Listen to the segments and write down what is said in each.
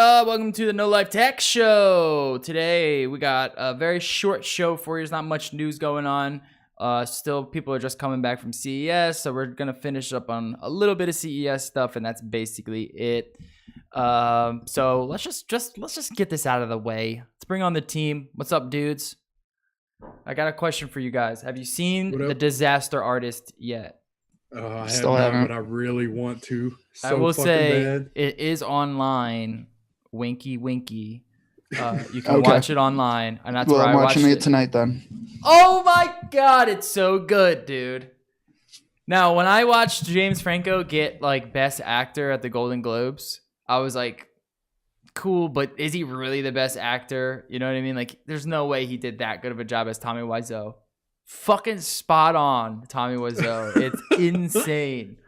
up? Welcome to the No Life Tech Show. Today we got a very short show for you. There's not much news going on. Still, people are just coming back from CES, so we're gonna finish up on a little bit of CES stuff, and that's basically it. So let's just get this out of the way. Let's bring on the team. What's up, dudes? I got a question for you guys. Have you seen The Disaster Artist yet? I still haven't, but I really want to. So I will say bad. it is online. Winky, winky. You can watch it online, and that's where I watched it. I'm watching it tonight then. Oh my god, it's so good, dude. Now, when I watched James Franco get like Best Actor at the Golden Globes, I was like, cool, but is he really the best actor? You know what I mean? Like, there's no way he did that good of a job as Tommy Wiseau. Fucking spot on, Tommy Wiseau. It's insane.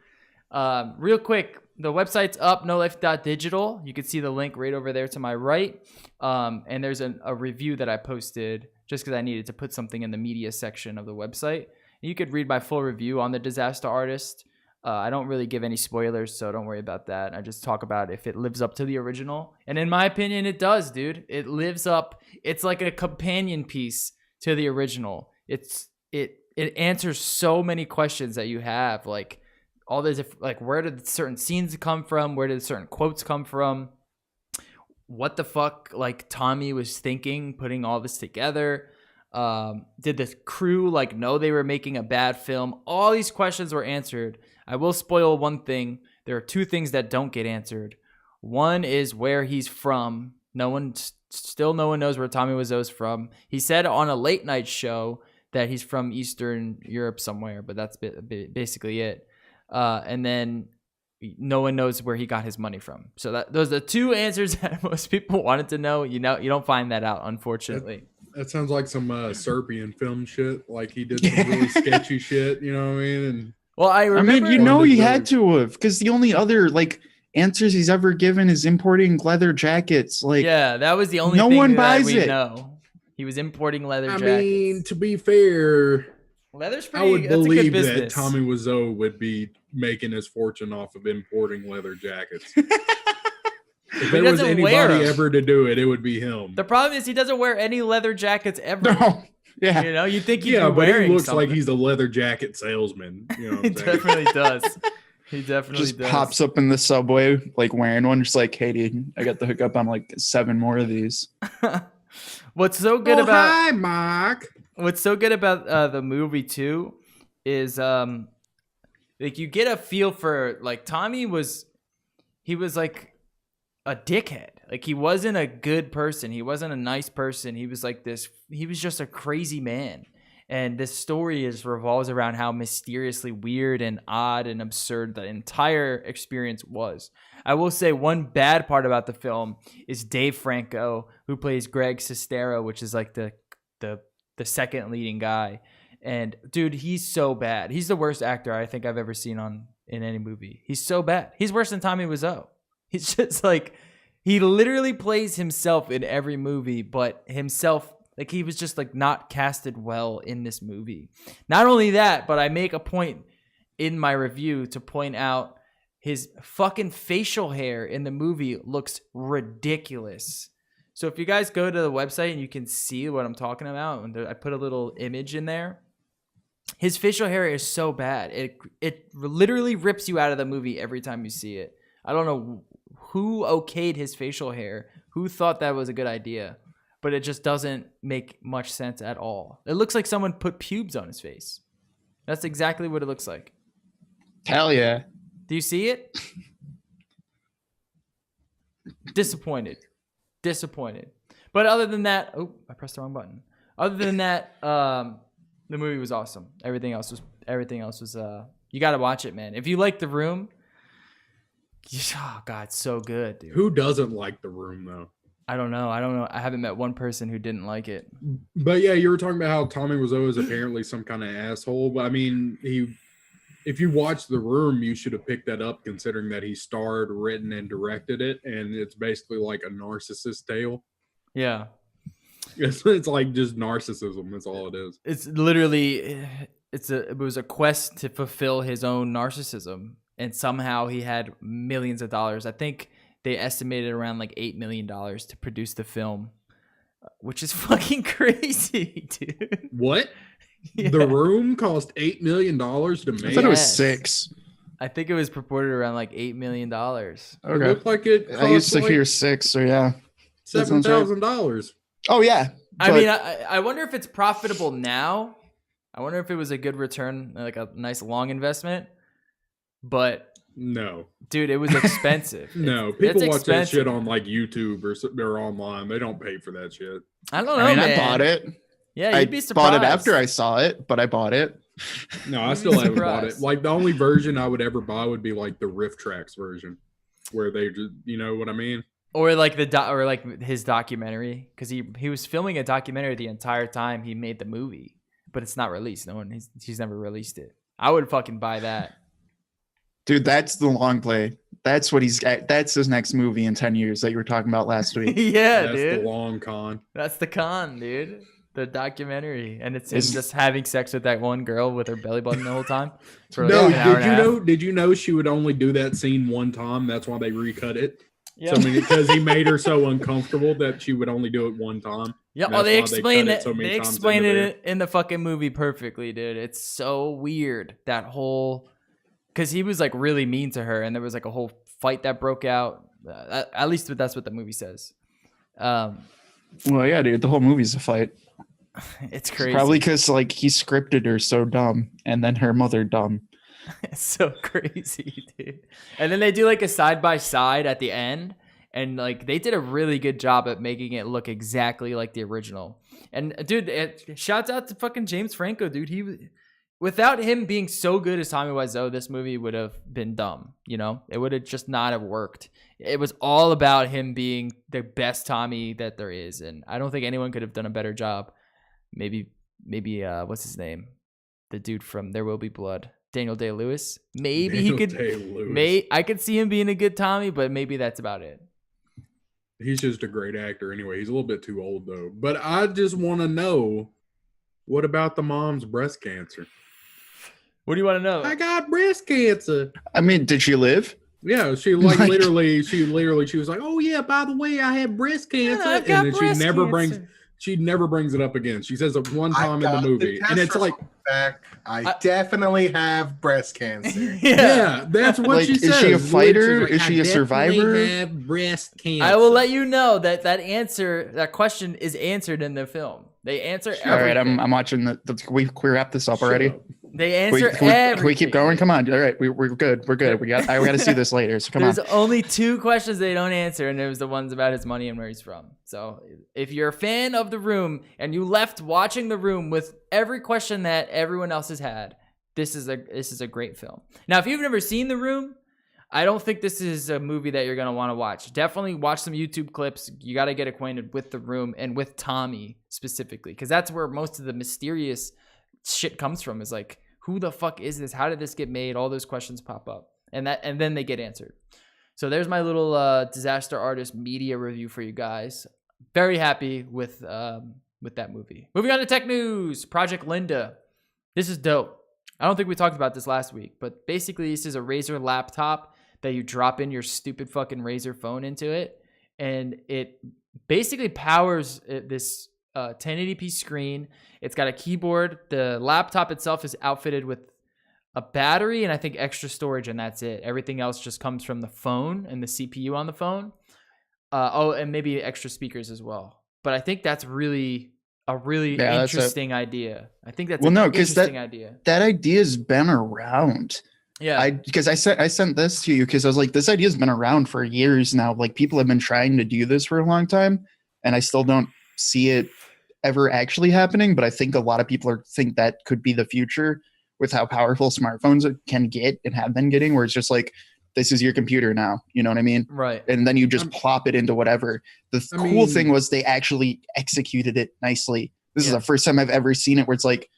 Real quick, the website's up, nolife.digital. You can see the link right over there to my right. And there's a review that I posted just because I needed to put something in the media section of the website. You could read my full review on The Disaster Artist. I don't really give any spoilers, so don't worry about that. I just talk about if it lives up to the original. And in my opinion, it does, dude. It lives up. It's like a companion piece to the original. It answers so many questions that you have, like all the different, like where did certain scenes come from, where did certain quotes come from, what the fuck like Tommy was thinking putting all this together. Did the crew like know they were making a bad film? All these questions were answered. I will spoil one thing. There are two things that don't get answered. One is where he's from. No one knows where Tommy Wiseau's from. He said on a late night show that he's from Eastern Europe somewhere, but that's basically it. And then no one knows where he got his money from. So those are the two answers that most people wanted to know. You don't find that out, unfortunately. That sounds like some Serbian film shit. Like he did some really sketchy shit. You know what I mean? And well, I remember. He had to have, because the only other answers he's ever given is importing leather jackets. Yeah, that was the only. No thing one that buys we it. know. He was importing leather jackets. I mean, to be fair, leather's pretty. I would believe that business. Tommy Wiseau would be making his fortune off of importing leather jackets. If there was anybody ever to do it, it would be him. The problem is he doesn't wear any leather jackets ever. No. Yeah. You know, you think he'd yeah, be but wearing he looks something. like he's a leather jacket salesman. You know what He I'm saying? definitely does. He definitely Just does. pops up in the subway wearing one, just like, hey, dude, I got the hookup on 7 more of these. What's so good about hi, Mark. What's so good about the movie too is you get a feel for Tommy was like a dickhead. Like he wasn't a good person. He wasn't a nice person. He was like this. He was just a crazy man. And this story revolves around how mysteriously weird and odd and absurd the entire experience was. I will say one bad part about the film is Dave Franco, who plays Greg Sestero, which is like the second leading guy. And dude, he's so bad. He's the worst actor I think I've ever seen in any movie. He's so bad. He's worse than Tommy Wiseau. He's just he literally plays himself in every movie, but himself. He was just not casted well in this movie. Not only that, but I make a point in my review to point out his fucking facial hair in the movie looks ridiculous. So if you guys go to the website and you can see what I'm talking about, and I put a little image in there, his facial hair is so bad. It literally rips you out of the movie every time you see it. I don't know who okayed his facial hair, who thought that was a good idea. But it just doesn't make much sense at all. It looks like someone put pubes on his face. That's exactly what it looks like. Hell yeah. Do you see it? Disappointed. But other than that, I pressed the wrong button. Other than that, the movie was awesome. Everything else was you got to watch it, man. If you like The Room, oh god, it's so good, dude. Who doesn't like The Room though? I don't know. I haven't met one person who didn't like it. But yeah, you were talking about how Tommy Wiseau is apparently some kind of asshole. But I mean, if you watch The Room, you should have picked that up, considering that he starred, written, and directed it, and it's basically like a narcissist tale. Yeah, it's like just narcissism. That's all it is. It's literally it was a quest to fulfill his own narcissism, and somehow he had millions of dollars. I think they estimated around like $8 million to produce the film, which is fucking crazy, dude. What? Yeah. The Room cost $8 million to make. I thought it was Yes. 6. I think it was purported around like $8 million. It Okay. looked like it I used cost to hear 6, so yeah. That sounds right. $7,000. Oh yeah. I But- mean, I wonder if it's profitable now. I wonder if it was a good return, like a nice long investment. But No, dude, it was expensive. no. People it's watch that expensive. shit on like YouTube or online. They don't pay for that shit. I don't know, I mean, man. I bought it. Yeah, I you'd be surprised. bought it after I saw it, but I bought it. No, I You'd still be haven't bought it. surprised. Like the only version I would ever buy would be like the Riff Tracks version, where they just, you know what I mean? Or like or like his documentary, because he was filming a documentary the entire time he made the movie, but it's not released. He's never released it. I would fucking buy that. Dude, that's the long play. That's what that's his next movie in 10 years that you were talking about last week. Yeah, That's dude. the long con. That's the con, dude. The documentary, and it's him Is- just having sex with that one girl with her belly button the whole time. For No, like an hour and a half. Did you know she would only do that scene one time? That's why they recut it. Yeah. So I mean, because he made her so uncomfortable that she would only do it one time. Yeah, That's oh, they why explain cut it. so many They times explain into it in the fucking movie perfectly, dude. It's so weird, that whole, because he was like really mean to her, and there was like a whole fight that broke out. At least that's what the movie says. Well, yeah, dude, the whole movie's a fight. It's crazy. Probably because like he scripted her so dumb, and then her mother dumb. It's so crazy, dude. And then they do like a side by side at the end, and like they did a really good job at making it look exactly like the original. And dude, shouts out to fucking James Franco, dude. Without him being so good as Tommy Wiseau, this movie would have been dumb. You know, it would have just not have worked. It was all about him being the best Tommy that there is, and I don't think anyone could have done a better job. Maybe what's his name? The dude from There Will Be Blood, Daniel Day-Lewis. Maybe Daniel he could. Day-Lewis. I could see him being a good Tommy, but maybe that's about it. He's just a great actor anyway. He's a little bit too old though. But I just want to know, what about the mom's breast cancer? What do you want to know? I got breast cancer. I mean, did she live? Yeah, she Like- literally, she was like, "Oh yeah, by the way, I had breast cancer," I've got and then breast she never brings it up again. She says it one time in the movie, and it's like, I definitely have breast cancer. yeah, that's what Like, she is says. she a She's fighter? like, Is she "I a definitely survivor?" Have breast cancer. I will let you know that question is answered in the film. They answer everything. All right, I'm watching Can we wrap this up Shut already? up. They Can answer everything. can we keep going? Come on. All right, we're good. We're good. I got to see this later. So come There's on. only 2 questions they don't answer, and it was the ones about his money and where he's from. So if you're a fan of The Room and you left watching The Room with every question that everyone else has had, this is a great film. Now, if you've never seen The Room, I don't think this is a movie that you're gonna want to watch. Definitely watch some YouTube clips. You got to get acquainted with The Room and with Tommy specifically, because that's where most of the mysterious shit comes from. Is like, who the fuck is this? How did this get made? All those questions pop up, and then they get answered. So there's my little Disaster Artist media review for you guys. Very happy with that movie. Moving on to tech news. Project Linda. This is dope. I don't think we talked about this last week, but basically this is a Razer laptop that you drop in your stupid fucking Razer phone into it, and it basically powers this 1080p screen. It's got a keyboard. The laptop itself is outfitted with a battery and I think extra storage, and that's it. Everything else just comes from the phone and the CPU on the phone. And maybe extra speakers as well. But I think that's really interesting idea. I think that's an interesting idea. That idea's been around. Yeah. Because I sent this to you because I was like, this idea's been around for years now. Like, people have been trying to do this for a long time, and I still don't see it ever actually happening. But I think a lot of people think that could be the future with how powerful smartphones can get and have been getting, where it's just like, this is your computer now. You know what I mean? Right. And then you just plop it into whatever. The cool thing was they actually executed it nicely. This is the first time I've ever seen it where it's like,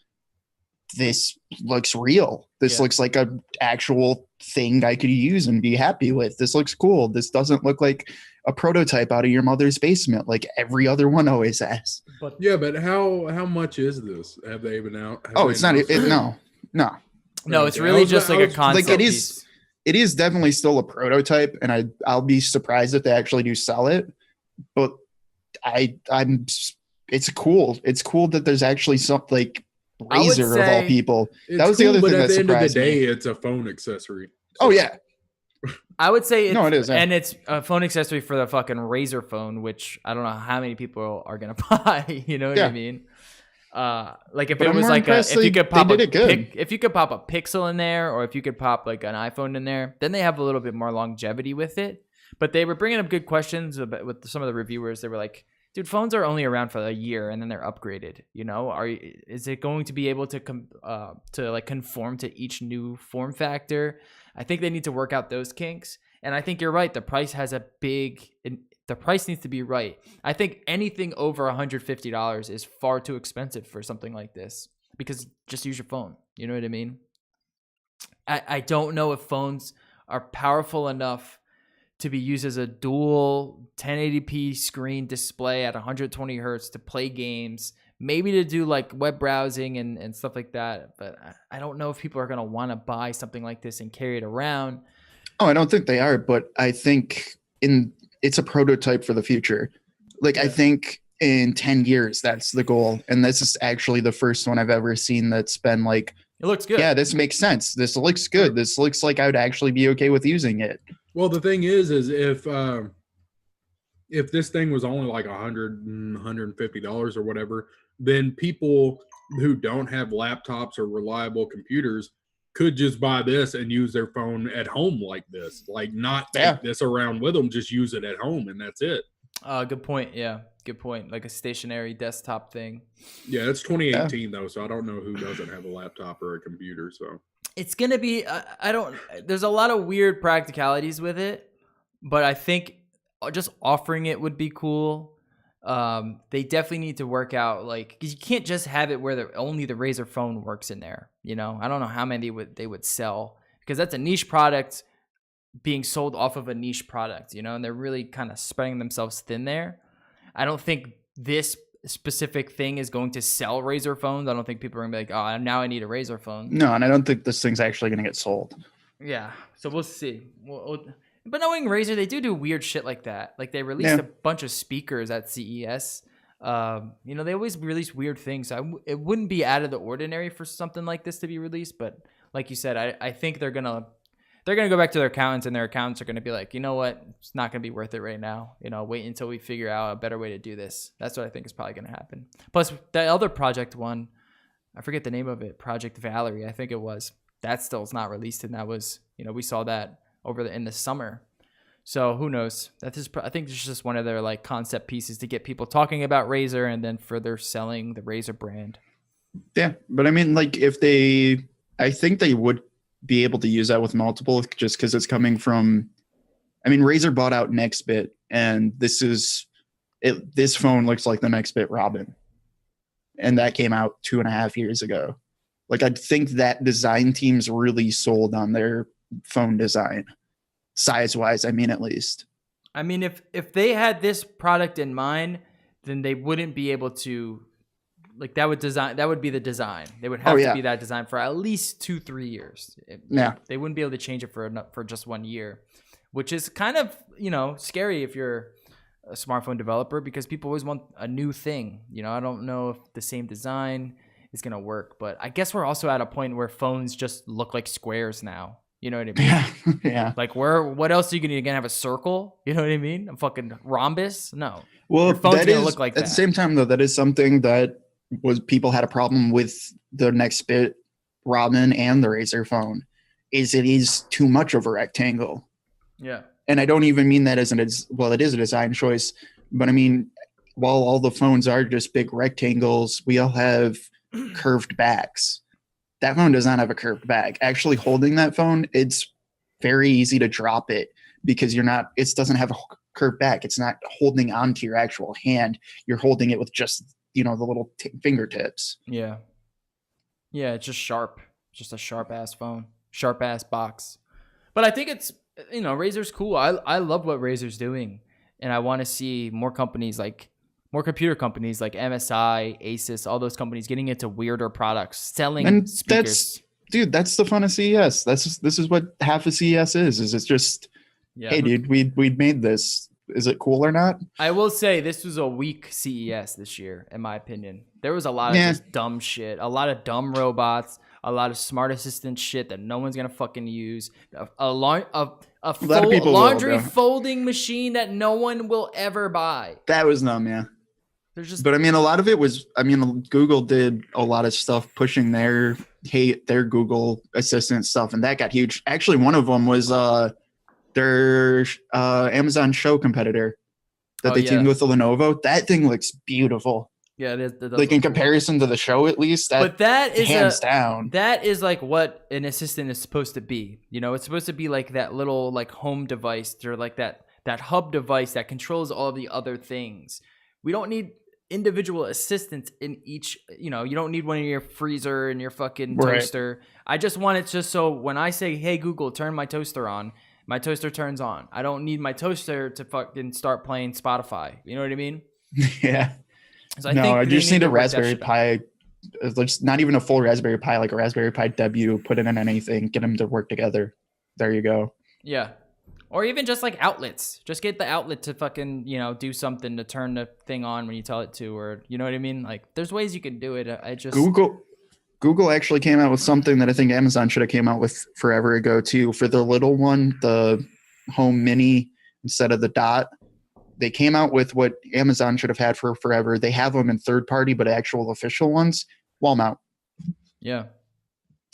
this looks real. This looks like a actual thing I could use and be happy with. This looks cool. This doesn't look like a prototype out of your mother's basement like every other one always has. But yeah, but how much is this? Have they even out? Oh, it's not. No. No, it's really just like a concept. Like, it piece. it is definitely still a prototype, and I'll be surprised if they actually do sell it. But I'm it's cool. It's cool that there's actually something like Razer of all people. That was the other thing that surprised me. But at the end of the day, it's a phone accessory. Oh yeah. I would say no, it is, yeah. And it's a phone accessory for the fucking Razer phone, which I don't know how many people are gonna buy. You know what I mean? Like if it was like if you could pop if you could pop a Pixel in there, or if you could pop like an iPhone in there, then they have a little bit more longevity with it. But they were bringing up good questions with some of the reviewers. They were like, dude, phones are only around for a year and then they're upgraded. You know, is it going to be able to like conform to each new form factor? I think they need to work out those kinks. And I think you're right. The price needs to be right. I think anything over $150 is far too expensive for something like this, because just use your phone. You know what I mean? I don't know if phones are powerful enough to be used as a dual 1080p screen display at 120 hertz to play games, maybe to do like web browsing and stuff like that. But I don't know if people are going to want to buy something like this and carry it around. Oh, I don't think they are, but I think it's a prototype for the future. Like, I think in 10 years, that's the goal. And this is actually the first one I've ever seen that's been like, it looks good. Yeah, this makes sense. This looks good. This looks like I would actually be okay with using it. Well, the thing is if this thing was only like $150 or whatever, then people who don't have laptops or reliable computers could just buy this and use their phone at home like this. Like, not take this around with them, just use it at home, and that's it. Good point. Yeah, good point. Like a stationary desktop thing. Yeah, it's 2018 though, so I don't know who doesn't have a laptop or a computer. So it's gonna be. There's a lot of weird practicalities with it, but I think just offering it would be cool. They definitely need to work out, like, because you can't just have it where only the Razer phone works in there. You know, I don't know how many they would sell, because that's a niche product being sold off of a niche product, you know, and they're really kind of spreading themselves thin there. I don't think this specific thing is going to sell Razer phones. I don't think people are gonna be like, oh, now I need a Razer phone. No, and I don't think this thing's actually gonna get sold. Yeah, so we'll see. But knowing Razer, they do weird shit like that. Like, they released a bunch of speakers at CES. You know, they always release weird things. So it wouldn't be out of the ordinary for something like this to be released. But like you said, I think they're gonna go back to their accountants, and their accountants are gonna be like, you know what, it's not gonna be worth it right now. You know, wait until we figure out a better way to do this. That's what I think is probably gonna happen. Plus, the other project one, I forget the name of it, Project Valerie, I think it was. That still is not released, and that was, you know, we saw that in the summer. So who knows? I think it's just one of their like concept pieces to get people talking about Razer, and then further selling the Razer brand. Yeah, but I mean, like, I think they would be able to use that with multiple, just because it's coming from, I mean, Razer bought out NextBit, and this phone looks like the NextBit Robin, and that came out 2.5 years ago. Like, I think that design team's really sold on their phone design, size-wise, I mean, at least. I mean, if they had this product in mind, then they wouldn't be able to, like, that would be the design. They would have to be that design for at least 2-3 years. They wouldn't be able to change it for just 1 year, which is kind of, you know, scary if you're a smartphone developer, because people always want a new thing. You know, I don't know if the same design is going to work, but I guess we're also at a point where phones just look like squares now. You know what I mean? Yeah. Like, what else are you going to have a circle? You know what I mean? A fucking rhombus? No. Well, your phone's going to look like at that. the same time, though, that is something that people had a problem with the NextBit Robin and the Razer phone, is it is too much of a rectangle. Yeah. And I don't even mean that it is a design choice, but I mean, while all the phones are just big rectangles, we all have curved backs. That phone does not have a curved back. Actually, holding that phone, it's very easy to drop it, because it doesn't have a curved back. It's not holding onto your actual hand. You're holding it with just, you know, the little fingertips. Yeah. Yeah, it's just sharp. Just a sharp ass phone. Sharp ass box. But I think it's, you know, Razer's cool. I love what Razer's doing. And I want to see more computer companies like MSI, Asus, all those companies getting into weirder products, selling speakers. Dude, that's the fun of CES. This is what half of CES is it's just, Yeah. hey, dude, we'd made this. Is it cool or not? I will say this was a weak CES this year, in my opinion. There was a lot of just dumb shit, a lot of dumb robots, a lot of smart assistant shit that no one's gonna fucking use. A lot of people laundry folding machine that no one will ever buy. That was dumb, yeah. There's just, but I mean, a lot of it was. I mean, Google did a lot of stuff pushing their Google Assistant stuff, and that got huge. Actually, one of them was their Amazon Show competitor that they teamed with the Lenovo. That thing looks beautiful. Yeah, it is. Like in comparison to the Show, at least. But that is hands down. That is like what an assistant is supposed to be. You know, it's supposed to be like that little like home device or like that hub device that controls all the other things. We don't need individual assistants in each. You know, you don't need one in your freezer and your fucking toaster. I just want it just so when I say, "Hey Google, turn my toaster on," my toaster turns on. I don't need my toaster to fucking start playing Spotify. You know what I mean? Yeah. So I just need a Raspberry Pi. It's not even a full Raspberry Pi, like a Raspberry Pi W. Put it in anything, get them to work together. There you go. Yeah, or even just like outlets. Just get the outlet to fucking do something to turn the thing on when you tell it to, or you know what I mean. Like, there's ways you can do it. I just Google actually came out with something that I think Amazon should have came out with forever ago too. For the little one, the Home Mini instead of the Dot. They came out with what Amazon should have had for forever. They have them in third party, but actual official ones, wall mount. Yeah.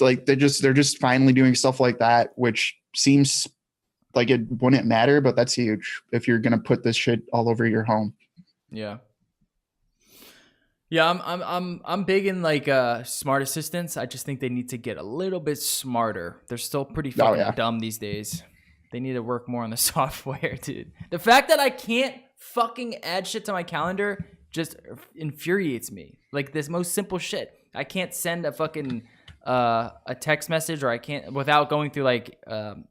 Like they're just finally doing stuff like that, which seems like it wouldn't matter, but that's huge if you're going to put this shit all over your home. Yeah. Yeah, I'm big in like smart assistants. I just think they need to get a little bit smarter. They're still pretty fucking dumb these days. They need to work more on the software, dude. The fact that I can't fucking add shit to my calendar just infuriates me. Like this most simple shit. I can't send a fucking a text message, or I can't without going through like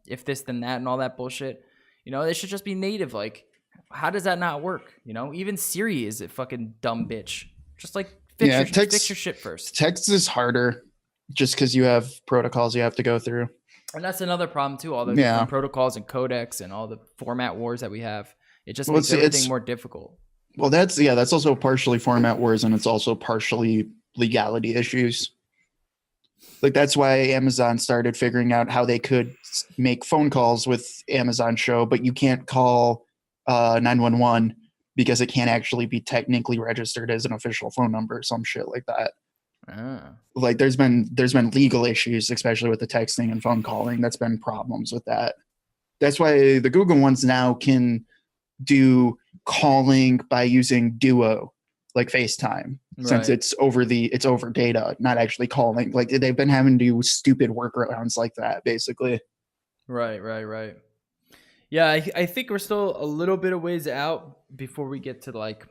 if this then that and all that bullshit. You know, it should just be native. Like, how does that not work? You know, even Siri is a fucking dumb bitch. Just like fix your shit first. Text is harder just because you have protocols you have to go through. And that's another problem too. All the different protocols and codecs and all the format wars that we have. It just makes everything more difficult. Well, that's also partially format wars, and it's also partially legality issues. Like that's why Amazon started figuring out how they could make phone calls with Amazon Show, but you can't call 911 because it can't actually be technically registered as an official phone number or some shit like that. Like there's been legal issues, especially with the texting and phone calling. That's been problems with that. That's why the Google ones now can do calling by using Duo, like FaceTime, since it's over data, not actually calling. Like they've been having to do stupid workarounds like that, basically. Right. Yeah, I think we're still a little bit of ways out before we get to like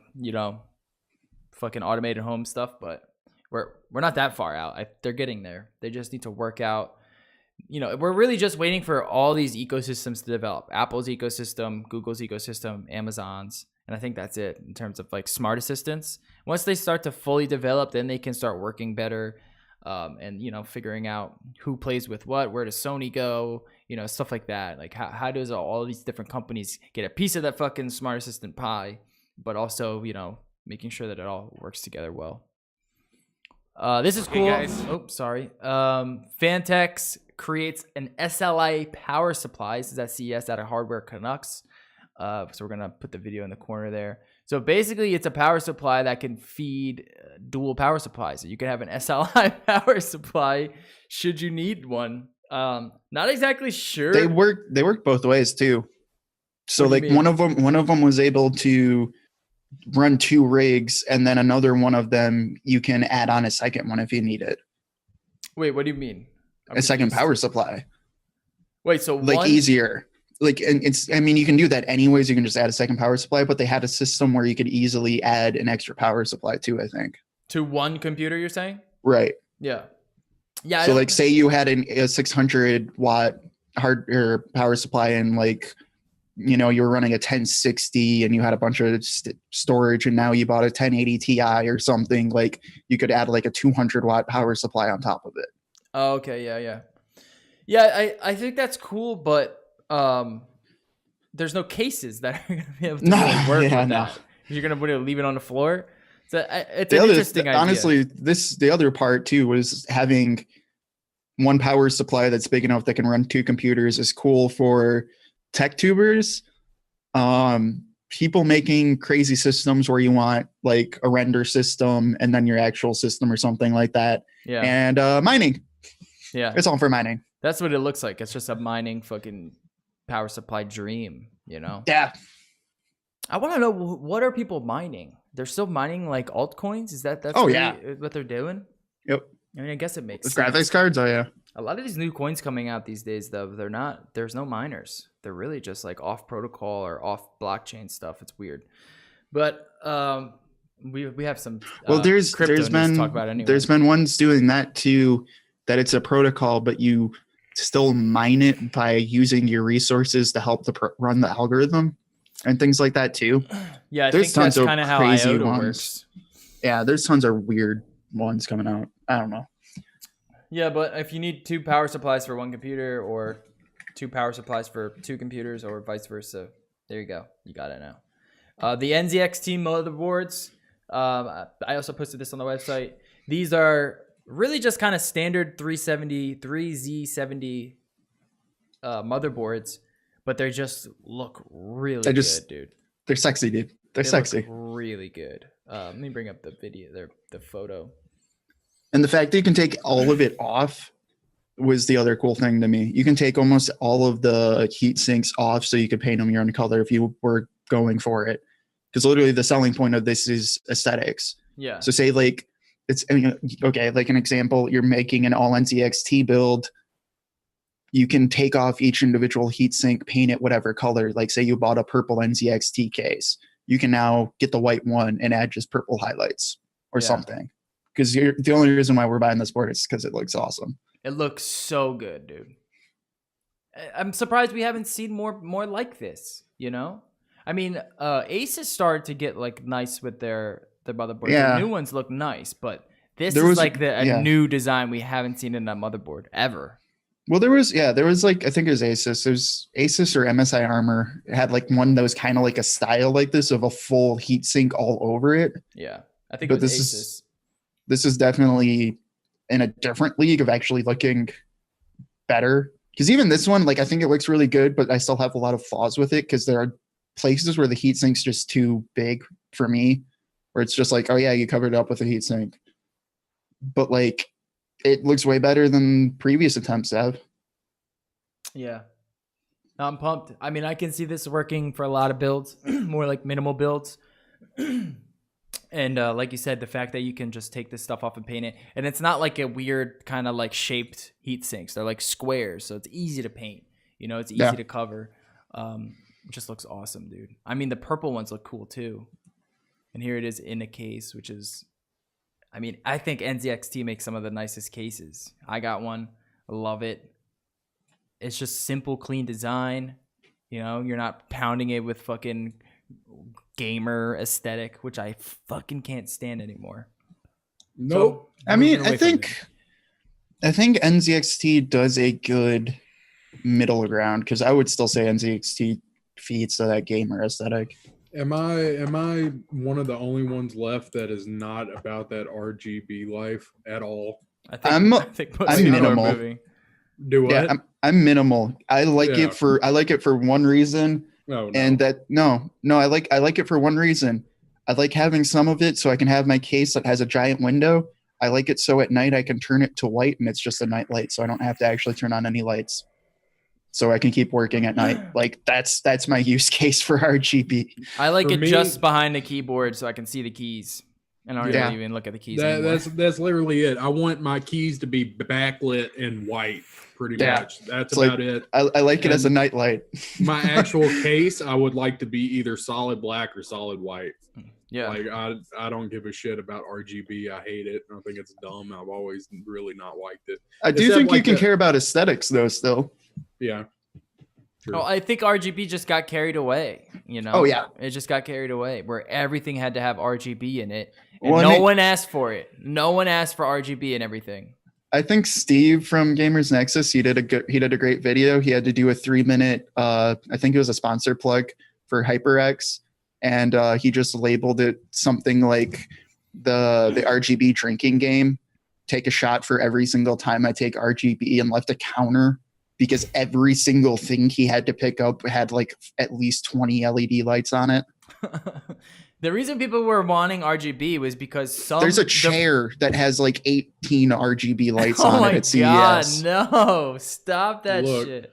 fucking automated home stuff, but we're not that far out. They're getting there. They just need to work out. We're really just waiting for all these ecosystems to develop. Apple's ecosystem, Google's ecosystem, Amazon's, and I think that's it in terms of like smart assistants. Once they start to fully develop, then they can start working better, and figuring out who plays with what, where does Sony go, stuff like that. Like how does all these different companies get a piece of that fucking smart assistant pie, but also making sure that it all works together well. This is cool. Guys. Oh, sorry. Fantex creates an SLI power supply. This is at CES at a Hardware Canucks. So we're going to put the video in the corner there. So basically, it's a power supply that can feed dual power supplies. So you can have an SLI power supply should you need one. Not exactly sure. They work both ways too. So like one of them was able to run 2 rigs, and then another one of them you can add on a second one if you need it. Wait, what do you mean? A second power supply. Wait, so like easier. Like, and you can do that anyways. You can just add a second power supply, but they had a system where you could easily add an extra power supply too, I think. To one computer, you're saying? Right. Yeah. So like say you had a 600 watt power supply, and like, you were running a 1060 and you had a bunch of storage, and now you bought a 1080 Ti or something, like you could add like a 200 watt power supply on top of it. Oh, okay, yeah. I think that's cool, but there's no cases that are gonna be able to really work with that. You're gonna leave it on the floor. So it's an interesting idea. Honestly, the other part too was having one power supply that's big enough that can run 2 computers is cool for tech tubers. People making crazy systems where you want like a render system and then your actual system or something like that. Yeah. And mining. Yeah. It's all for mining. That's what it looks like. It's just a mining fucking power supply dream, you know? Yeah. I want to know, what are people mining? They're still mining like altcoins? Is that's what they're doing? Yep. I mean, I guess it makes With sense. graphics cards, oh yeah. A lot of these new coins coming out these days, though, there's no miners. They're really just like off protocol or off blockchain stuff. It's weird. But we have some there's crypto news been to talk about anyway. There's been ones doing that too, that it's a protocol, but you still mine it by using your resources to help run the algorithm and things like that too. Yeah, I there's think tons that's of kind of how crazy IOTA ones. works. Yeah, there's tons of weird ones coming out. I don't know. Yeah, but if you need 2 power supplies for 1 computer or 2 power supplies for 2 computers or vice versa, there you go. You got it now. The NZXT motherboards, I also posted this on the website. These are really just kind of standard 3Z70 motherboards, but they just look really good, dude. They're sexy, dude. They're sexy. Look really good. Let me bring up the video, the photo. And the fact that you can take all of it off was the other cool thing to me. You can take almost all of the heat sinks off so you could paint them your own color if you were going for it. Because literally the selling point of this is aesthetics. Yeah. So say like like an example, you're making an all NZXT build. You can take off each individual heatsink, paint it whatever color. Like say you bought a purple NZXT case. You can now get the white one and add just purple highlights or something. Because the only reason why we're buying this board is because it looks awesome. It looks so good, dude. I'm surprised we haven't seen more like this, you know? I mean, Asus started to get like nice with their motherboard. Yeah. The new ones look nice, but this is like a new design we haven't seen in that motherboard ever. Well, there was like, I think it was Asus. There's Asus or MSI Armor. It had like one that was kind of like a style like this of a full heatsink all over it. Yeah. I think it was Asus. This is definitely in a different league of actually looking better. Because even this one, like I think it looks really good, but I still have a lot of flaws with it because there are places where the heatsink's just too big for me, where it's just like, oh yeah, you covered it up with a heatsink. But like, it looks way better than previous attempts have. Yeah. I'm pumped. I mean, I can see this working for a lot of builds, more like minimal builds. And like you said, the fact that you can just take this stuff off and paint it. And it's not like a weird kind of like shaped heat sinks. They're like squares, so it's easy to paint. You know, it's easy to cover. It just looks awesome, dude. I mean, the purple ones look cool too. And here it is in a case, which is, I mean, I think NZXT makes some of the nicest cases. I got one. I love it. It's just simple, clean design. You know, you're not pounding it with fucking gamer aesthetic, which I fucking can't stand anymore. Nope. So, I mean, I think NZXT does a good middle ground because I would still say NZXT feeds to that gamer aesthetic. Am I one of the only ones left that is not about that RGB life at all? I think most people are minimal. moving. Do what? Yeah, I'm minimal. I like it for one reason. No. And that I like it for one reason. I like having some of it so I can have my case that has a giant window. I like it so at night I can turn it to white and it's just a night light, so I don't have to actually turn on any lights. So I can keep working at night. Like that's my use case for RGB. I like it just behind the keyboard so I can see the keys and I don't even look at the keys anymore. That's literally it. I want my keys to be backlit in white. Pretty much. That's about it. I like it as a night light. My actual case, I would like to be either solid black or solid white. Yeah. Like I don't give a shit about RGB. I hate it. I think it's dumb. I've always really not liked it. I do think you can care about aesthetics though still. Yeah. True. Oh, I think RGB just got carried away, you know? Oh yeah. It just got carried away where everything had to have RGB in it. And no one asked for it. No one asked for RGB and everything. I think Steve from Gamers Nexus, he did a great video. He had to do a 3-minute, I think it was a sponsor plug for HyperX, and he just labeled it something like the RGB drinking game. Take a shot for every single time I take RGB, and left a counter because every single thing he had to pick up had like at least 20 LED lights on it. The reason people were wanting RGB was because there's a chair that has like 18 RGB lights oh on my it at God, CES. no, stop that shit.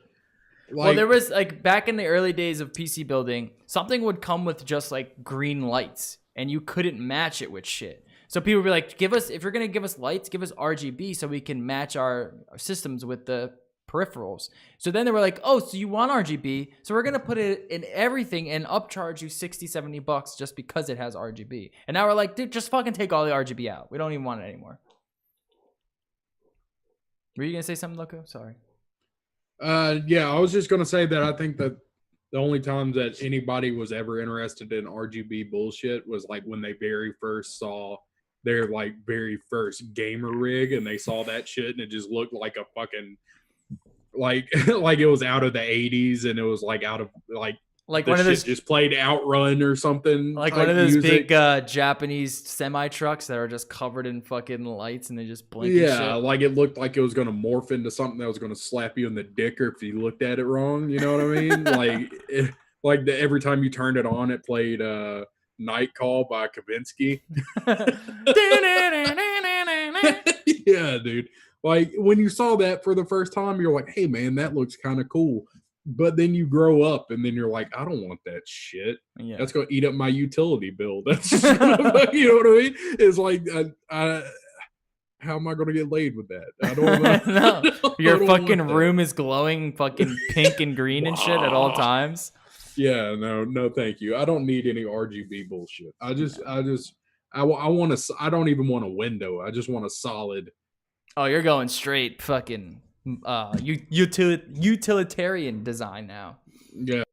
Like, Well, there was like back in the early days of PC building, something would come with just like green lights and you couldn't match it with shit. So people would be like, if you're going to give us lights, give us RGB so we can match our systems with the peripherals. So then they were like, oh, so you want RGB, so we're gonna put it in everything and upcharge you $60-$70 just because it has RGB. And now we're like, dude, just fucking take all the RGB out, we don't even want it anymore. Were you gonna say something, Loco? Sorry. Yeah, I was just gonna say that I think that the only times that anybody was ever interested in RGB bullshit was like when they very first saw their like very first gamer rig and they saw that shit and it just looked like a fucking like it was out of the 80s and it was like out of like one of those just played Outrun or something, like one of those big Japanese semi trucks that are just covered in fucking lights and they just blink. Yeah, and shit. like it looked like it was gonna morph into something that was gonna slap you in the dick or if you looked at it wrong, you know what I mean? Every time you turned it on it played Night Call by Kavinsky. Yeah, dude. Like when you saw that for the first time, you're like, hey man, that looks kind of cool. But then you grow up and then you're like, I don't want that shit. Yeah. That's going to eat up my utility bill. That's just you know what I mean? It's like, how am I going to get laid with that? I don't know. No. Your fucking room is glowing fucking pink and green and shit at all times. Yeah, no, thank you. I don't need any RGB bullshit. I don't even want a window. I just want a solid. Oh, you're going straight fucking utilitarian design now. Yeah.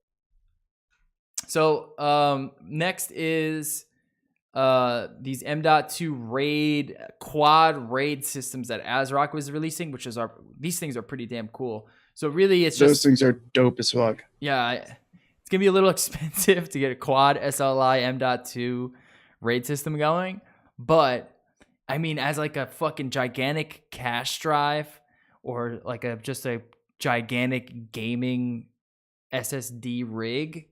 So next is these M.2 quad raid systems that ASRock was releasing, these things are pretty damn cool. So really it's those things are dope as fuck. Yeah, it's gonna be a little expensive to get a quad SLI M.2 raid system going, but I mean, as like a fucking gigantic cache drive or like just a gigantic gaming SSD rig,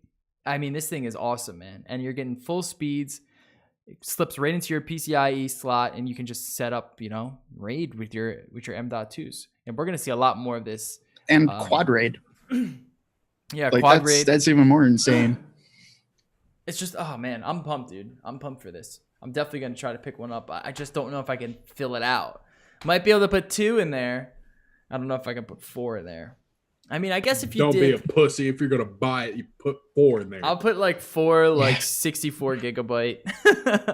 I mean, this thing is awesome, man. And you're getting full speeds. It slips right into your PCIe slot, and you can just set up, RAID with your M.2s. And we're gonna see a lot more of this. And quad RAID. Yeah, like quad RAID. That's even more insane. It's just, oh man, I'm pumped, dude. I'm pumped for this. I'm definitely going to try to pick one up. I just don't know if I can fill it out. Might be able to put 2 in there. I don't know if I can put 4 in there. I mean, I guess if you don't be a pussy. If you're going to buy it, you put 4 in there. I'll put like 4, like 64 gigabyte.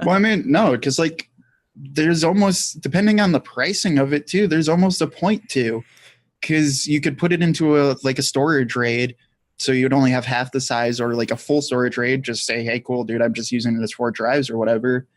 Well, I mean, no, because like there's almost, depending on the pricing of it too, there's almost a point to, because you could put it into a storage RAID. So you'd only have half the size, or like a full storage RAID. Just say, hey, cool, dude, I'm just using it as 4 drives or whatever.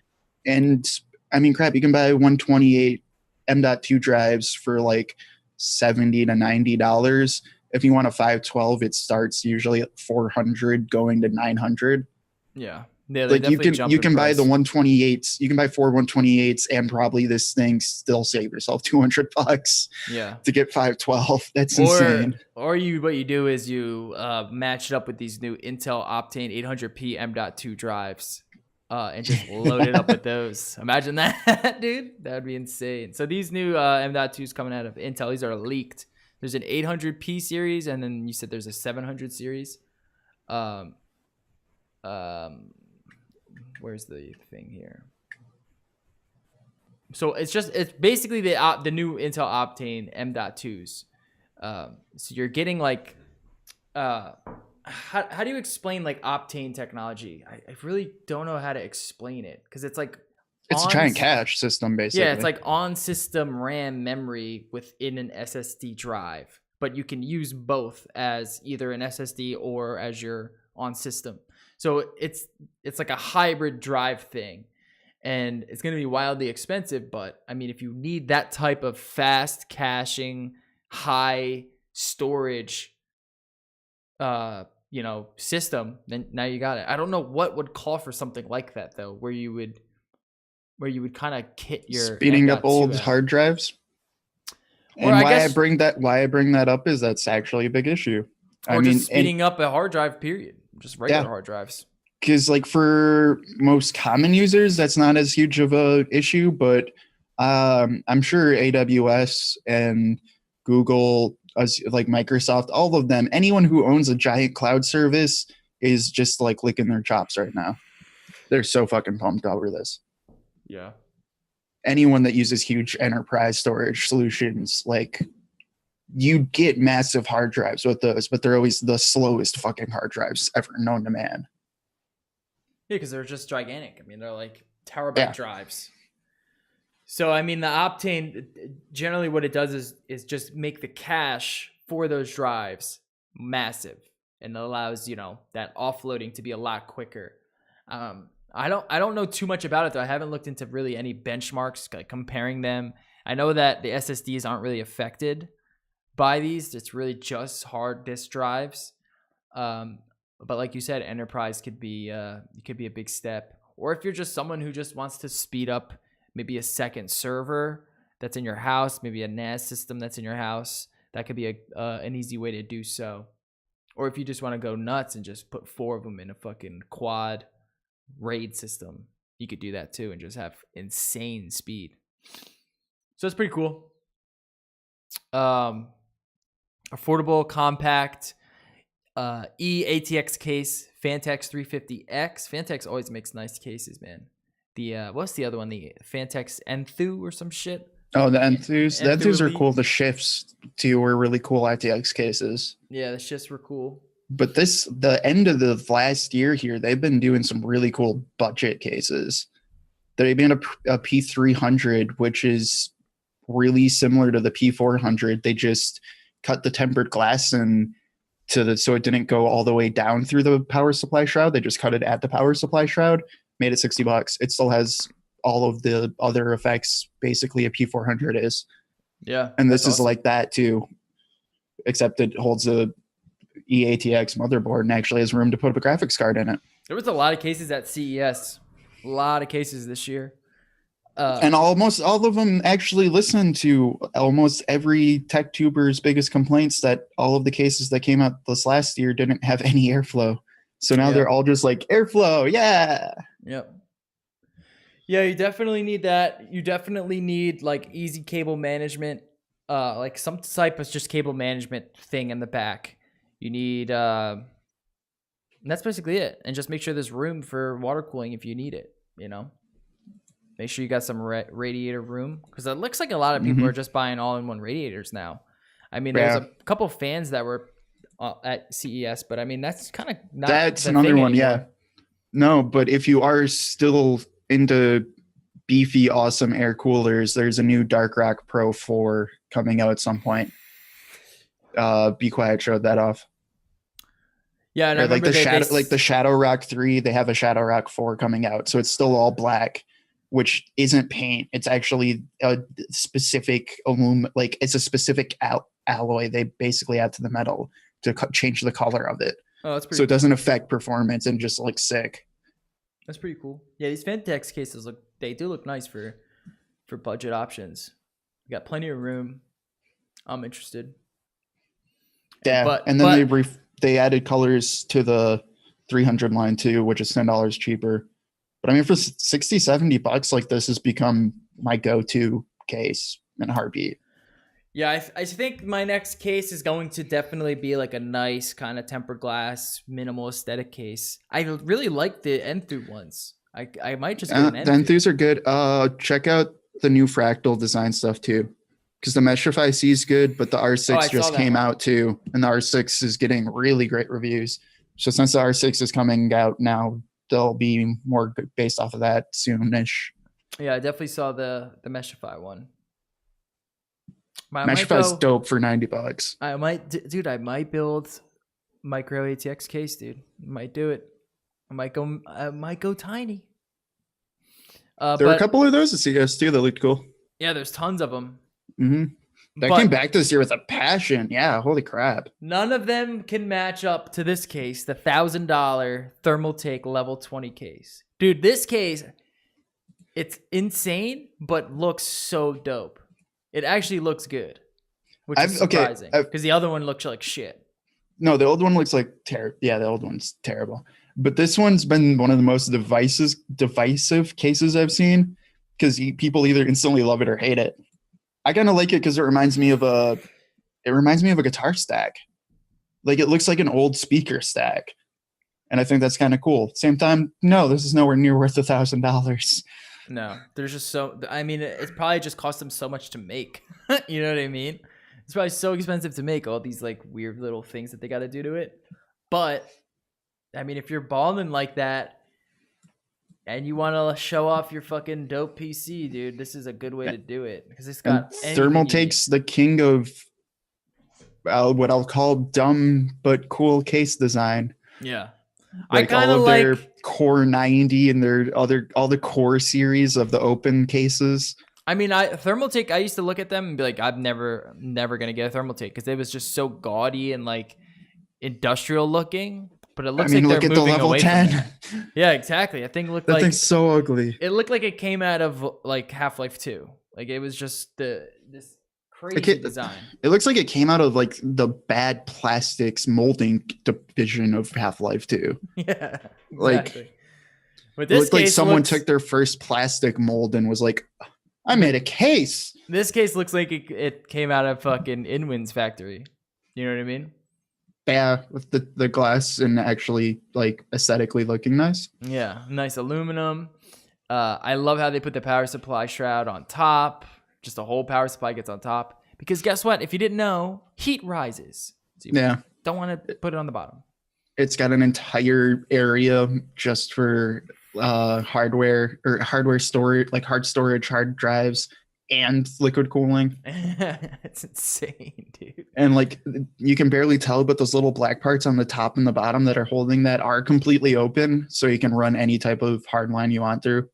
And I mean, crap, you can buy 128 M.2 drives for like $70 to $90. If you want a 512, it starts usually at $400 going to $900. Yeah. Yeah, like you can buy the 128s. You can buy 4 128s and probably this thing still save yourself $200. Yeah. To get 512. That's insane. Or what you do is you match it up with these new Intel Optane 800p M.2 drives. And just load it up with those. Imagine that, dude. That would be insane. So these new M.2s coming out of Intel, these are leaked. There's an 800p series, and then you said there's a 700 series. Where's the thing here? So it's basically the new Intel Optane M.2s. So you're getting like, how do you explain like Optane technology? I really don't know how to explain it, because it's like it's a giant cache system basically. Yeah, it's like on system RAM memory within an SSD drive, but you can use both as either an SSD or as your on system. So it's like a hybrid drive thing. and it's going to be wildly expensive. But I mean, if you need that type of fast caching, high storage, system, then now you got it. I don't know what would call for something like that though, where you would kind of kit your speeding up MDOT old at. hard drives. Or And I why guess- I bring that up is that's actually a big issue. Or just speeding up a hard drive, period. Just regular hard drives. Because like for most common users, that's not as huge of a issue, but I'm sure AWS and Google, like Microsoft, all of them, anyone who owns a giant cloud service is just like licking their chops right now. They're so fucking pumped over this. Yeah. Anyone that uses huge enterprise storage solutions, like you get massive hard drives with those, but they're always the slowest fucking hard drives ever known to man. Yeah, because they're just gigantic. I mean, they're like terabyte drives. So, I mean, the Optane, generally what it does is just make the cache for those drives massive, and it allows, that offloading to be a lot quicker. I don't know too much about it, though. I haven't looked into really any benchmarks, like comparing them. I know that the SSDs aren't really affected by these. It's really just hard disk drives. But like you said, enterprise could be a big step. Or if you're just someone who just wants to speed up maybe a second server that's in your house, maybe a NAS system that's in your house, that could be an easy way to do so. Or if you just want to go nuts and just put 4 of them in a fucking quad RAID system, you could do that too and just have insane speed. So it's pretty cool. Affordable, compact, eATX case, Fantex 350X. Fantex always makes nice cases, man. The what's the other one? The Fantex Enthoo or some shit. Oh, the Enthus. The Enthus are Elite. cool. The shifts too were really cool ITX cases. Yeah, the shifts were cool. But the end of the last year here, they've been doing some really cool budget cases. They made a P300, which is really similar to the P400. They just cut the tempered glass and so it didn't go all the way down through the power supply shroud. They just cut it at the power supply shroud, made it $60. It still has all of the other effects basically a P400 is. Yeah. And this is awesome. like that too, except it holds a eATX motherboard and actually has room to put a graphics card in it. There was a lot of cases at CES. A lot of cases this year. And almost all of them actually listened to almost every tech tuber's biggest complaints that all of the cases that came out this last year didn't have any airflow. So now they're all just like, airflow, yeah. Yep. Yeah, you definitely need that. You definitely need like easy cable management, like some type of just cable management thing in the back. You need, and that's basically it. And just make sure there's room for water cooling if you need it, Make sure you got some radiator room, because it looks like a lot of people are just buying all-in-one radiators now. I mean, there's a couple fans that were at CES, but I mean, that's kind of not That's the another thing one, anymore. yeah. No, but if you are still into beefy, awesome air coolers, there's a new Dark Rock Pro 4 coming out at some point. Be Quiet showed that off. Yeah, and I like remember the Shadow Rock 3, they have a Shadow Rock 4 coming out, so it's still all black, which isn't paint. It's actually a specific it's a specific alloy they basically add to the metal to change the color of it. Oh, that's pretty so it doesn't affect performance and just looks sick. That's pretty cool. Yeah, these Fantex cases do look nice for budget options. You got plenty of room. I'm interested. Yeah, and then they added colors to the 300 line too, which is $10 cheaper. But I mean, for $60-$70, like this has become my go-to case in a heartbeat. Yeah, I think my next case is going to definitely be like a nice kind of tempered glass, minimal aesthetic case. I really like the Enthoo ones. I might just get an Enthoo. The Enthus are good. Check out the new Fractal design stuff too, because the Meshify C is good, but the R6 just came out too, and the R6 is getting really great reviews. So since the R6 is coming out now, they'll be more based off of that soonish. Yeah, I definitely saw the Meshify one. Meshify's dope for $90. I might build micro ATX case, dude. Might do it. I might go tiny. There were a But couple of those at CES too that looked cool. yeah, there's tons of them. Hmm That But came back this year with a passion. Yeah, holy crap. none of them can match up to this case, the $1,000 Thermaltake level 20 case. Dude, this case, it's insane, but looks so dope. It actually looks good, which is surprising because the other one looks like shit. No, the old one looks like the old one's terrible. But this one's been one of the most divisive cases I've seen because people either instantly love it or hate it. I kind of like it because it reminds me of a guitar stack. Like it looks like an old speaker stack, and I think that's kind of cool. Same time, no, this is nowhere near worth $1,000. No, there's just so. I mean, it's probably just cost them so much to make. You know what I mean? It's probably so expensive to make all these like weird little things that they got to do to it. But I mean, if you're balling like that and you want to show off your fucking dope PC, dude, this is a good way to do it because it's got Thermaltake's the king of what I'll call dumb but cool case design. Yeah, like I kind of their like Core 90 and their all the Core series of the open cases. I mean, Thermaltake, I used to look at them and be like, I'm never gonna get a Thermaltake because it was just so gaudy and like industrial looking. But it looks like they're look at the moving level away 10. from that. Yeah, exactly. I think it looked That like thing's so ugly. it looked like it came out of like Half-Life 2. Like it was just this crazy design. It looks like it came out of like the bad plastics molding division of Half-Life 2. Yeah, Like, exactly. But it looked like someone looks, took their first plastic mold and was like, I made a case. This case looks like it came out of fucking Inwin's factory. You know what I mean? Yeah, with the glass and actually like aesthetically looking nice. Yeah, nice aluminum. I love how they put the power supply shroud on top. Just the whole power supply gets on top. Because guess what? If you didn't know, heat rises. So you don't want to put it on the bottom. It's got an entire area just for hardware storage, like hard storage, hard drives, and liquid cooling. It's insane, dude. And like you can barely tell, but those little black parts on the top and the bottom that are holding that are completely open, so you can run any type of hard line you want through,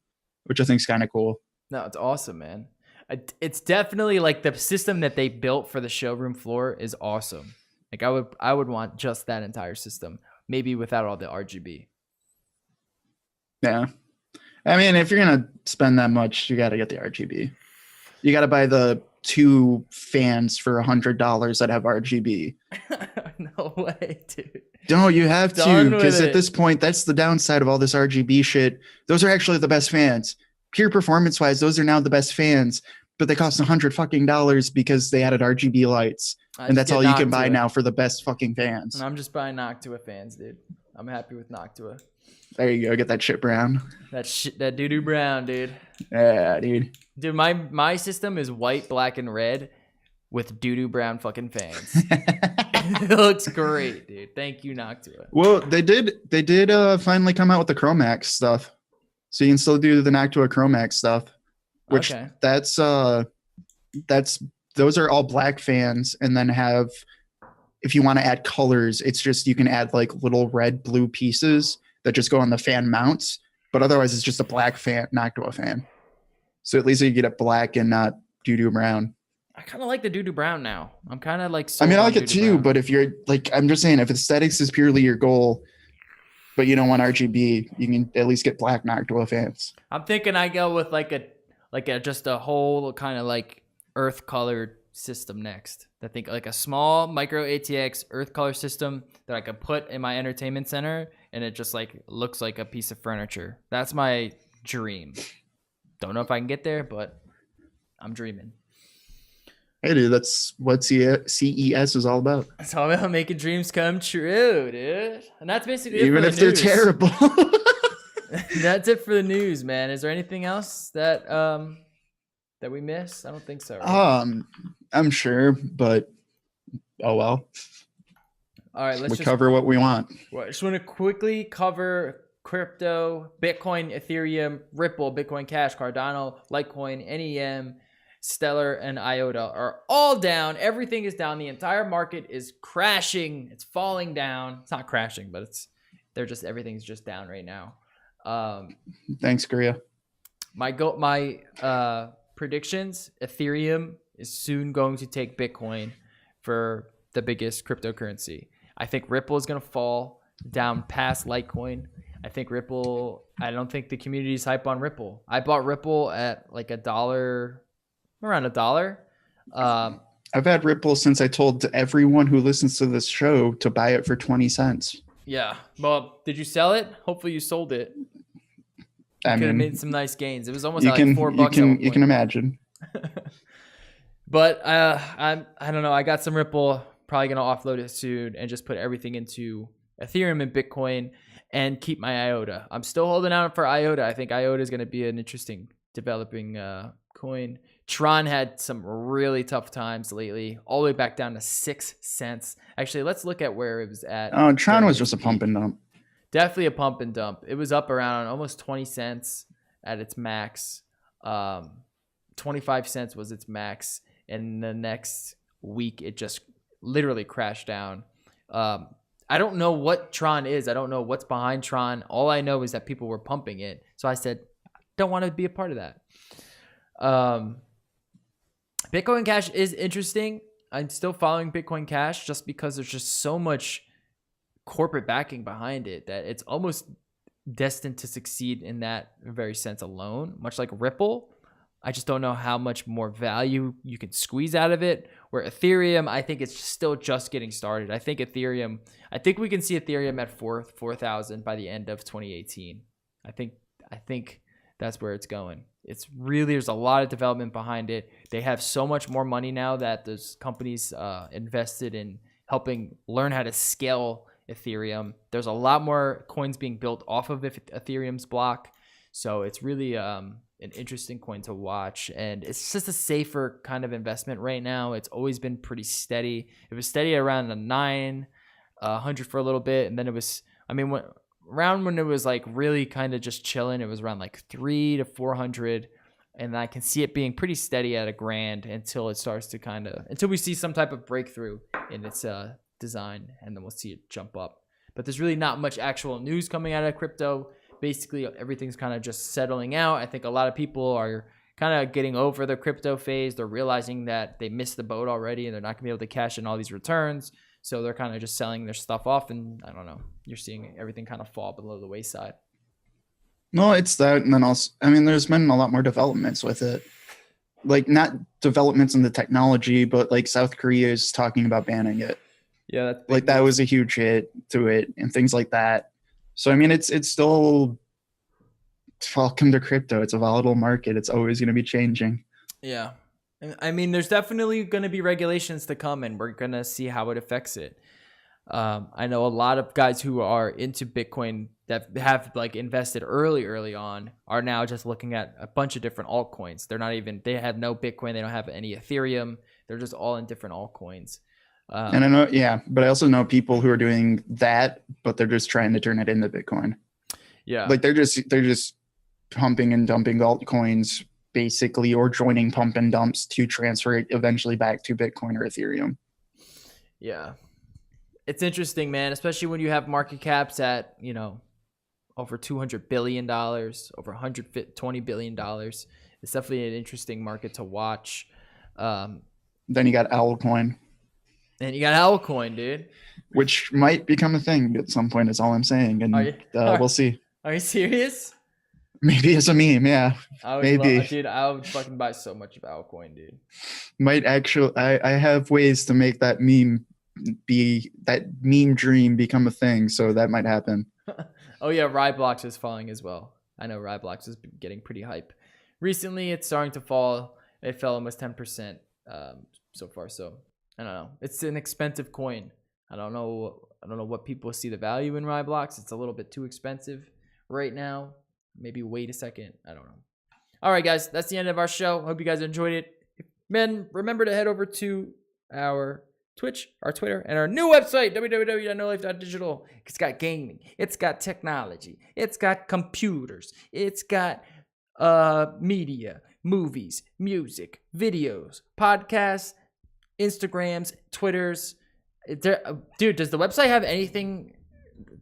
which I think is kind of cool. No, it's awesome, man. It's definitely like the system that they built for the showroom floor is awesome. Like I would want just that entire system, maybe without all the RGB. Yeah, I mean, if you're gonna spend that much, you got to get the RGB. You got to buy the 2 fans for $100 that have RGB. No way, dude. No, you have to, because at this point, that's the downside of all this RGB shit. Those are actually the best fans. Pure performance wise, those are now the best fans, but they cost $100 because they added RGB lights, and that's all you can buy now for the best fucking fans. And I'm just buying Noctua fans, dude. I'm happy with Noctua. There you go, get that shit brown. That doo-doo brown, dude. Yeah, dude. Dude, my system is white, black, and red with doo-doo brown fucking fans. It looks great, dude. Thank you, Noctua. Well, they did finally come out with the Chromax stuff, so you can still do the Noctua Chromax stuff. Which those are all black fans, and then if you want to add colors, it's just you can add like little red, blue pieces that just go on the fan mounts, but otherwise it's just a black fan, Noctua fan. So at least you get it black and not doo-doo brown. I kind of like the doo-doo brown now. I'm kind of like. I mean, I like it too, but if you're like, I'm just saying, if aesthetics is purely your goal, but you don't want RGB, you can at least get black Noctua fans. I'm thinking I go with just a whole kind of like earth colored system next. I think like a small micro ATX earth color system that I could put in my entertainment center, and it just like looks like a piece of furniture. That's my dream. Don't know if I can get there, but I'm dreaming. Hey, dude, that's what CES is all about. It's all about making dreams come true, dude. And that's basically even if they're terrible. That's it for the news, man. Is there anything else that we missed? I don't think so. Right? I'm sure, but oh well. All right, let's cover what we want. Well, I just want to quickly cover crypto, Bitcoin, Ethereum, Ripple, Bitcoin Cash, Cardano, Litecoin, NEM, Stellar, and IOTA are all down. Everything is down. The entire market is crashing. It's falling down. It's not crashing, but everything's just down right now. Thanks, Korea. my predictions: Ethereum is soon going to take Bitcoin for the biggest cryptocurrency. I think Ripple is going to fall down past Litecoin. I think Ripple. I don't think the community's hype on Ripple. I bought Ripple at like $1, around $1. I've had Ripple since I told everyone who listens to this show to buy it for 20 cents. Yeah. Well, did you sell it? Hopefully you sold it. I Could have mean, made some nice gains. It was almost you like can, $4. you at can, one you can point. imagine. But I don't know. I got some Ripple. Probably gonna offload it soon and just put everything into Ethereum and Bitcoin and keep my IOTA. I'm still holding out for IOTA. I think IOTA is gonna be an interesting developing coin. Tron had some really tough times lately, all the way back down to 6 cents. Actually, let's look at where it was at. Oh, Tron was during just a its pump peak. and dump. Definitely a pump and dump. It was up around almost 20 cents at its max. 25 cents was its max. And the next week, it just literally crashed down. I don't know what Tron is. I don't know what's behind Tron. All I know is that people were pumping it. So I said, don't want to be a part of that. Bitcoin Cash is interesting. I'm still following Bitcoin Cash just because there's just so much corporate backing behind it that it's almost destined to succeed in that very sense alone, much like Ripple. I just don't know how much more value you can squeeze out of it. Where Ethereum, I think it's still just getting started. I think we can see Ethereum at 4,000 by the end of 2018. I think that's where it's going. It's really, there's a lot of development behind it. They have so much more money now that those companies invested in helping learn how to scale Ethereum. There's a lot more coins being built off of Ethereum's block. So it's really an interesting coin to watch. And it's just a safer kind of investment right now. It's always been pretty steady. It was steady around the 900 for a little bit. And then it was, around when it was like really kind of just chilling, it was around like 300 to 400. And I can see it being pretty steady at $1,000 until it starts to until we see some type of breakthrough in its design, and then we'll see it jump up. But there's really not much actual news coming out of crypto. Basically, everything's kind of just settling out. I think a lot of people are kind of getting over the crypto phase. They're realizing that they missed the boat already and they're not going to be able to cash in all these returns. So they're kind of just selling their stuff off. And I don't know, you're seeing everything kind of fall below the wayside. No, it's that. And then also, there's been a lot more developments with it. Like, not developments in the technology, but like South Korea is talking about banning it. Yeah. That's like that was a huge hit to it and things like that. So, it's still welcome to crypto. It's a volatile market. It's always going to be changing. Yeah. There's definitely going to be regulations to come, and we're going to see how it affects it. I know a lot of guys who are into Bitcoin that have like invested early on are now just looking at a bunch of different altcoins. They have no Bitcoin. They don't have any Ethereum. They're just all in different altcoins. And I know, but I also know people who are doing that, but they're just trying to turn it into Bitcoin. Yeah. Like they're just pumping and dumping altcoins basically, or joining pump and dumps to transfer it eventually back to Bitcoin or Ethereum. Yeah. It's interesting, man, especially when you have market caps at, over $200 billion, over $120 billion. It's definitely an interesting market to watch. Then you got Owlcoin. And you got Owlcoin, dude. Which might become a thing at some point, is all I'm saying. And we'll see. Are you serious? Maybe as a meme, yeah. Maybe. Dude, I would fucking buy so much of Owlcoin, dude. Might actually, I have ways to make that meme dream become a thing, so that might happen. Oh yeah, Roblox is falling as well. I know Roblox is getting pretty hype. Recently, it's starting to fall. It fell almost 10% so far. So I don't know. It's an expensive coin. I don't know what people see the value in Roblox. It's a little bit too expensive right now. Maybe wait a second. I don't know. All right, guys, that's the end of our show. Hope you guys enjoyed it. Men, remember to head over to our Twitch, our Twitter, and our new website, www.nolife.digital. It's got gaming. It's got technology. It's got computers. It's got media, movies, music, videos, podcasts, Instagrams, Twitters. Dude, does the website have anything?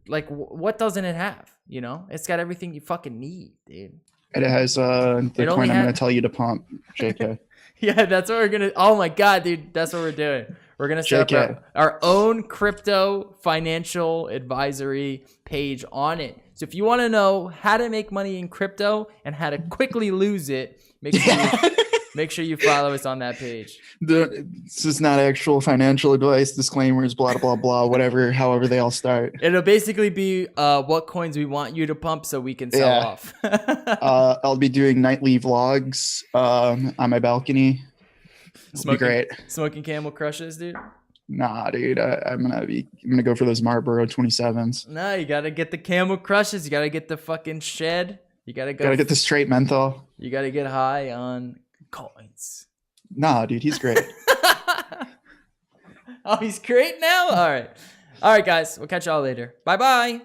Like, what doesn't it have? It's got everything you fucking need, dude. And it has the It coin only I'm ha- going to tell you to pump. JK. Yeah, that's what we're gonna. Oh my god, dude, that's what we're doing. We're gonna set JK. up our own crypto financial advisory page on it. So if you want to know how to make money in crypto and how to quickly lose it, make sure you follow us on that page. This is not actual financial advice. Disclaimers, blah, blah, blah, whatever, however they all start. It'll basically be what coins we want you to pump so we can sell off. I'll be doing nightly vlogs on my balcony. It'll be great. Smoking Camel Crushes, dude. Nah, dude, I'm gonna go for those Marlboro 27s. No, you gotta get the Camel Crushes. You gotta get the fucking shed. You gotta Gotta get the straight menthol. You gotta get high on coins. Nah, dude, he's great. Oh, he's great now. All right, guys. We'll catch y'all later. Bye bye.